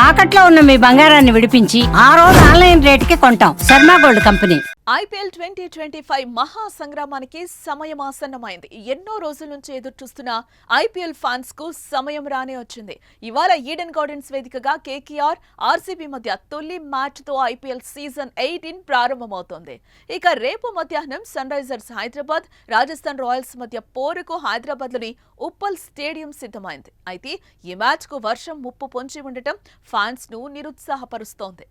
తాకట్లో ఉన్న మీ బంగారాన్ని విడిపించి ఆ రోజు ఆన్లైన్ రేటుకి కొంటాం. Sharma gold company. ఐపీఎల్ 2025 మహా సంగ్రామానికి సమయం ఆసన్నమైంది. ఎన్నో రోజుల నుంచి ఎదురు చూస్తున్న ఐపీఎల్ ఫ్యాన్స్ కు సమయం రానే వచ్చింది. ఇవాళ ఈడెన్ గార్డెన్స్ వేదికగా కేకేఆర్, ఆర్సీబీ మధ్య తొలి మ్యాచ్ తో ఐపీఎల్ సీజన్ 18 ప్రారంభమవుతోంది. ఇక రేపు మధ్యాహ్నం Sunrisers Hyderabad, Rajasthan Royals మధ్య పోరుకు హైదరాబాద్ లోని ఉప్పల్ స్టేడియం సిద్ధమైంది. అయితే ఈ మ్యాచ్ కు వర్షం ముప్పు పొంచి ఉండటం ఫ్యాన్స్ ను నిరుత్సాహపరుస్తోంది.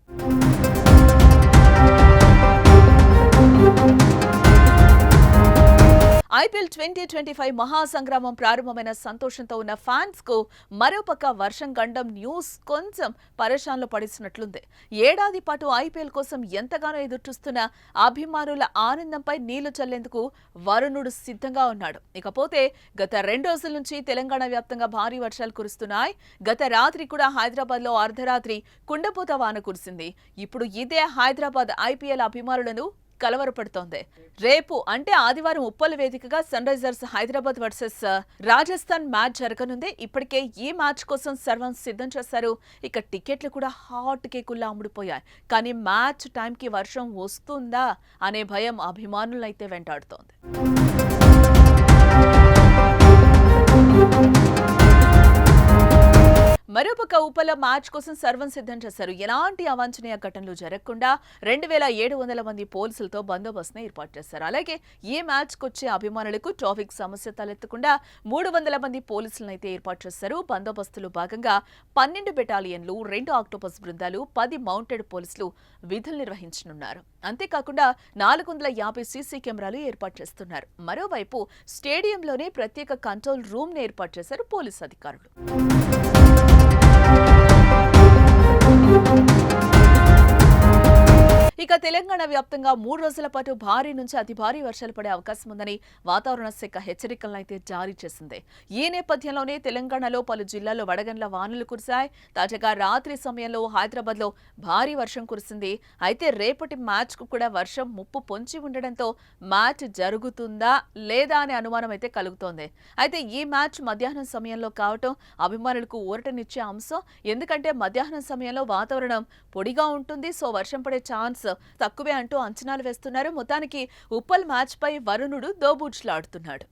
ఐపీఎల్ 2025 మహా సంగ్రామం ప్రారంభమైన సంతోషంతో ఉన్న ఫ్యాన్స్ కు మరోపక్క వర్షం గండం న్యూస్ కొంచెం పరేషాన్లో పడిసినట్లుంది. ఏడాది పాటు ఐపీఎల్ కోసం ఎంతగానో ఎదురుచూస్తున్న అభిమానుల ఆనందంపై నీళ్లు చల్లేందుకు వరుణుడు సిద్ధంగా ఉన్నాడు. ఇకపోతే గత 2 రోజుల నుంచి తెలంగాణ వ్యాప్తంగా భారీ వర్షాలు కురుస్తున్నాయి. గత రాత్రి కూడా హైదరాబాద్ లో అర్ధరాత్రి కుండపోత వాన కురిసింది. ఇప్పుడు ఇదే హైదరాబాద్ ఐపీఎల్ అభిమానులను కలవరపడుతోంది. రేపు అంటే ఆదివారం ఉప్పల్ వేదికగా Sunrisers Hyderabad versus Rajasthan match జరగనుంది. ఇప్పటికే ఈ మ్యాచ్ కోసం సర్వం సిద్ధం చేశారు. ఇక టికెట్లు కూడా హాట్ కేకుల్లా అమ్ముడుపోయాయి. కానీ మ్యాచ్ టైంకి వర్షం వస్తుందా అనే భయం అభిమానులైతే వెంటాడుతోంది. మరోపక్క ఉప్పల మ్యాచ్ కోసం సర్వం సిద్ధం చేశారు. ఎలాంటి అవాంఛనీయ ఘటనలు జరగకుండా 2700 మంది పోలీసులతో బందోబస్తును ఏర్పాటు చేశారు. అలాగే ఈ మ్యాచ్ కొచ్చే అభిమానులకు ట్రాఫిక్ సమస్య తలెత్తకుండా 300 మంది పోలీసులను అయితే ఏర్పాటు చేశారు. బందోబస్తులో భాగంగా 12 బెటాలియన్లు, 2 ఆక్టోపస్ బృందాలు, 10 మౌంటెడ్ పోలీసులు విధులు నిర్వహించనున్నారు. అంతేకాకుండా 450 సీసీ కెమెరాలు ఏర్పాటు చేస్తున్నారు. మరోవైపు స్టేడియంలోనే ప్రత్యేక కంట్రోల్ రూమ్ ను ఏర్పాటు చేశారు పోలీసు అధికారులు. ఇక తెలంగాణ వ్యాప్తంగా 3 రోజుల పాటు భారీ నుంచి అతి భారీ వర్షాలు పడే అవకాశం ఉందని వాతావరణ శాఖ హెచ్చరికలను అయితే జారీ చేసింది. ఈ నేపథ్యంలోనే తెలంగాణలో పలు జిల్లాల్లో వడగండ్ల వానలు కురిశాయి. తాజాగా రాత్రి సమయంలో హైదరాబాద్ లో భారీ వర్షం కురిసింది. అయితే రేపటి మ్యాచ్ కు కూడా వర్షం ముప్పు పొంచి ఉండడంతో మ్యాచ్ జరుగుతుందా లేదా అనే అనుమానం అయితే కలుగుతోంది. అయితే ఈ మ్యాచ్ మధ్యాహ్నం సమయంలో కావటం అభిమానులకు ఊరటనిచ్చే అంశం. ఎందుకంటే మధ్యాహ్నం సమయంలో వాతావరణం పొడిగా ఉంటుంది. సో వర్షం పడే ఛాన్స్ తక్కువే అంటూ అంచనాలు వేస్తున్నారు. మొత్తానికి ఉప్పల్ మ్యాచ్ పై వరుణుడు దోబూచులాడుతున్నాడు.